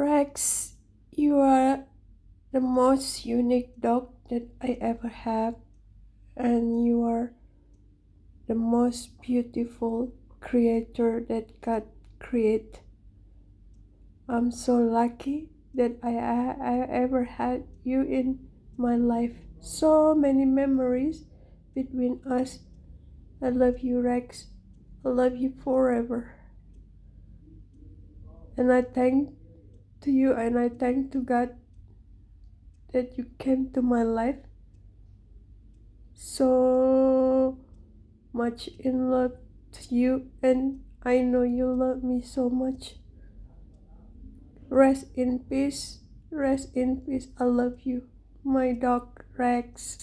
Rex, you are the most unique dog that I ever had, and you are the most beautiful creator that God created. I'm so lucky that I ever had you in my life. So many memories between us. I love you, Rex. I love you forever. And I thank to you and I thank to God that you came to my life so much in love to you, and I know you love me so much. Rest in peace. Rest in peace. I love you, my dog Rex.